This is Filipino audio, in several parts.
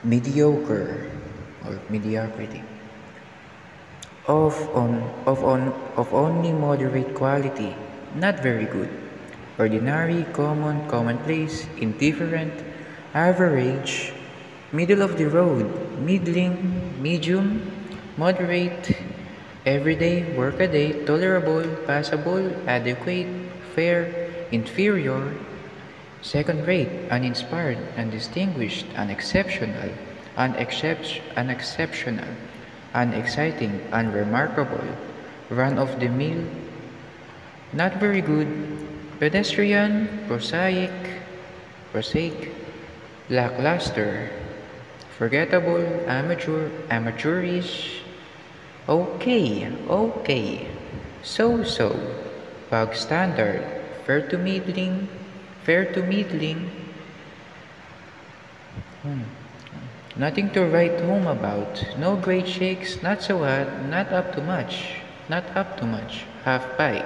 mediocre or mediocrity, of only moderate quality, not very good, ordinary, common, commonplace, indifferent, average, middle of the road, middling, medium, moderate, everyday, workaday, tolerable, passable, adequate, fair, inferior, second rate, uninspired, undistinguished, unexceptional, unexceptional, unexciting, unremarkable, run of the mill, not very good, pedestrian, prosaic, lackluster, forgettable, amateurish, okay, so, bog standard, fair to middling, hmm, nothing to write home about, no great shakes, not so hot, not up to much, half pie.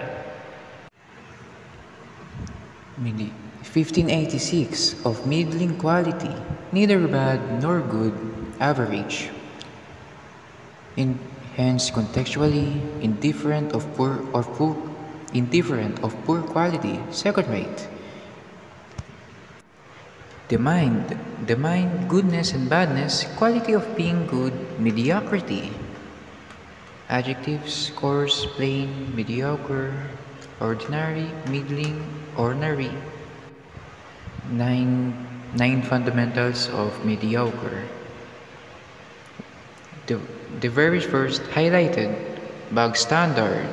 1586 of middling quality, neither bad nor good, average. Hence contextually indifferent of poor quality, second rate. The mind, goodness and badness, quality of being good, mediocrity. Adjectives, coarse, plain, mediocre, ordinary, middling, ornery. Nine fundamentals of mediocre. The very first highlighted, bog standard,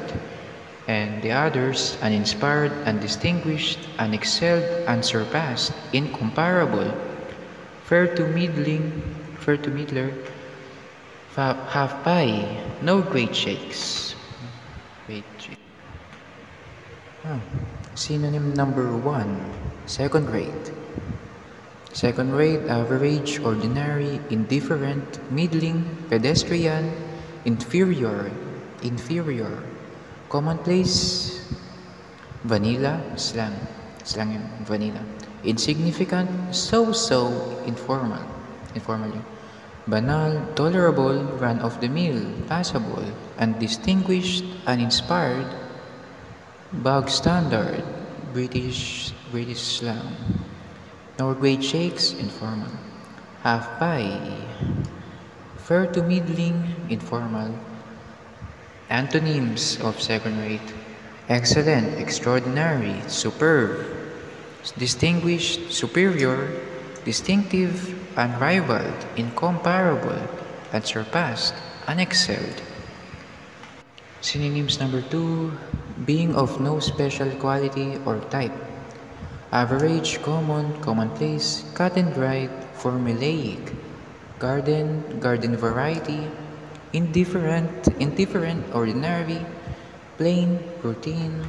and the others uninspired, undistinguished, unexcelled, unsurpassed, incomparable, fair to middler, half pie, no great shakes. Synonym number 1, second rate. Second rate, average, ordinary, indifferent, middling, pedestrian, inferior, commonplace, vanilla, slang yung vanilla, insignificant, so, informal yun. Banal, tolerable, run of the mill, passable, undistinguished, uninspired, bog standard, British slang. No great shakes, informal. Half pie, fair to middling, informal. Antonyms of second rate: excellent, extraordinary, superb, distinguished, superior, distinctive, unrivaled, incomparable, unsurpassed, unexcelled. Synonyms number 2, being of no special quality or type. Average, common, commonplace, cut and dried, formulaic, garden variety, indifferent, ordinary, plain, routine,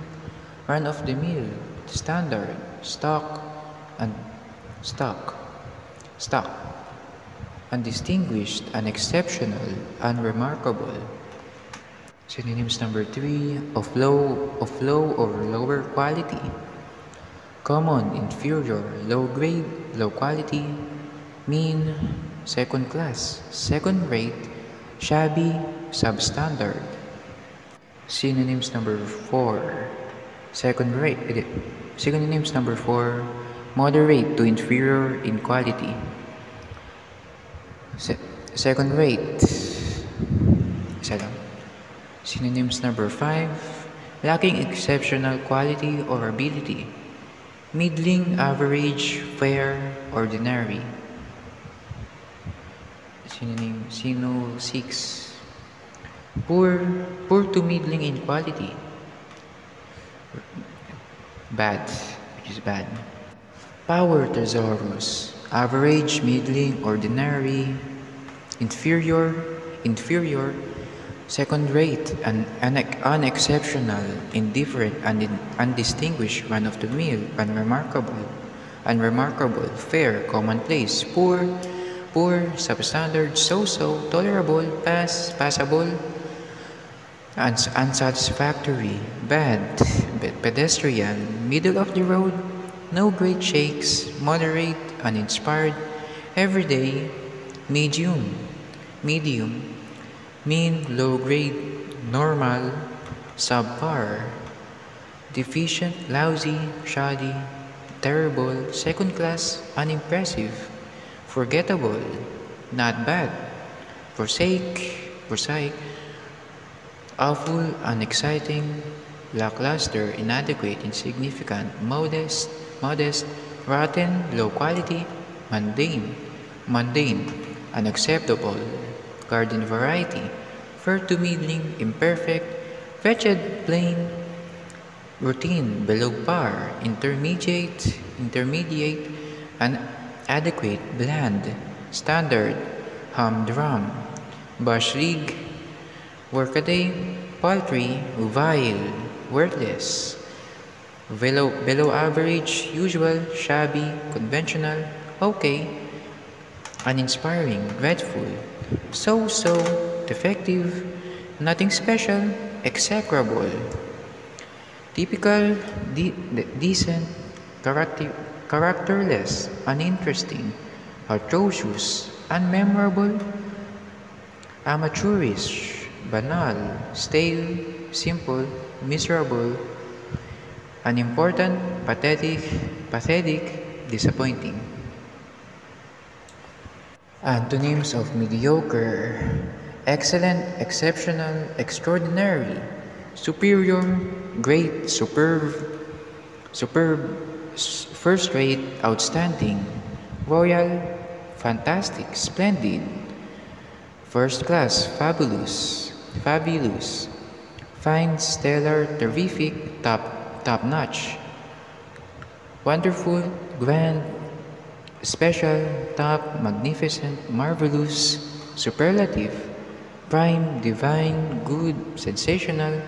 run of the mill, standard, stock, undistinguished, unexceptional, unremarkable. Synonyms number 3, of low or lower quality. Common, inferior, low grade, low quality, mean, second class, second rate, shabby, substandard. Synonyms number 4, synonyms number 4, moderate to inferior in quality. Second rate, isa lang. Synonyms number 5, lacking exceptional quality or ability. Middling, average, fair, ordinary. Sino 6, poor to middling in quality. Bad, which is bad. Power thesaurus, average, middling, ordinary, inferior, second rate, unexceptional, indifferent, undistinguished, run of the mill, unremarkable, fair, commonplace, poor, substandard, so, tolerable, passable, unsatisfactory, bad, pedestrian, middle of the road, no great shakes, moderate, uninspired, everyday, Medium, medium, mean, low grade, normal, subpar, deficient, lousy, shoddy, terrible, second class, unimpressive, forgettable, not bad, prosaic, awful, unexciting, lackluster, inadequate, insignificant, modest, rotten, low quality, mundane, unacceptable, garden variety, fair to middling, imperfect, wretched, plain, routine, below par, intermediate, inadequate, bland, standard, humdrum, bush league, workaday, paltry, vile, worthless, below average, usual, shabby, conventional, okay, uninspiring, dreadful, so, defective, nothing special, execrable, typical, decent, characterless, uninteresting, atrocious, unmemorable, amateurish, banal, stale, simple, miserable, unimportant, pathetic, disappointing. Antonyms of mediocre: excellent, exceptional, extraordinary, superior, great, superb, first rate, outstanding, royal, fantastic, splendid, first class, fabulous, fine, stellar, terrific, top notch, wonderful, grand, special, top, magnificent, marvelous, superlative, prime, divine, good, sensational,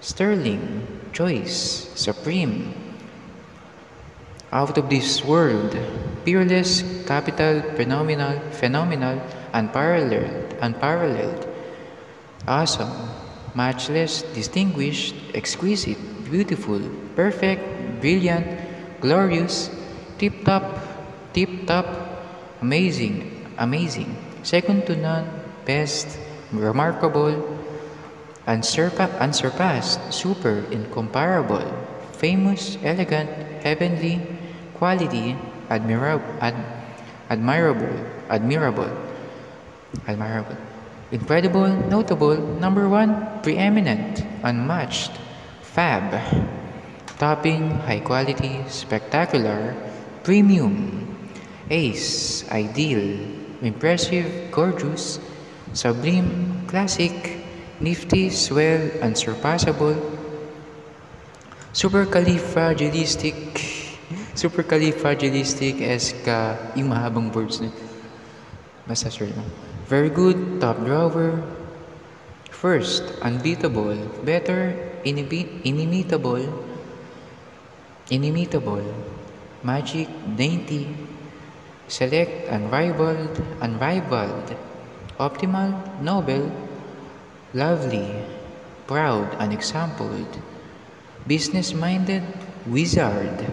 sterling, choice, supreme, out of this world, peerless, capital, phenomenal, unparalleled, awesome, matchless, distinguished, exquisite, beautiful, perfect, brilliant, glorious, tip-top, amazing, second to none, best, remarkable, unsurpassed, super, incomparable, famous, elegant, heavenly, quality, admirable, incredible, notable, number one, preeminent, unmatched, fab, topping, high quality, spectacular, premium, ace, ideal, impressive, gorgeous, sublime, classic, nifty, swell, unsurpassable, supercalifragilistic yung mahabang words na. Basta sure lang. Very good, top drawer. First, unbeatable, better, inimitable, magic, dainty, select, unrivaled, optimal, noble, lovely, proud, unexampled, business-minded, wizard,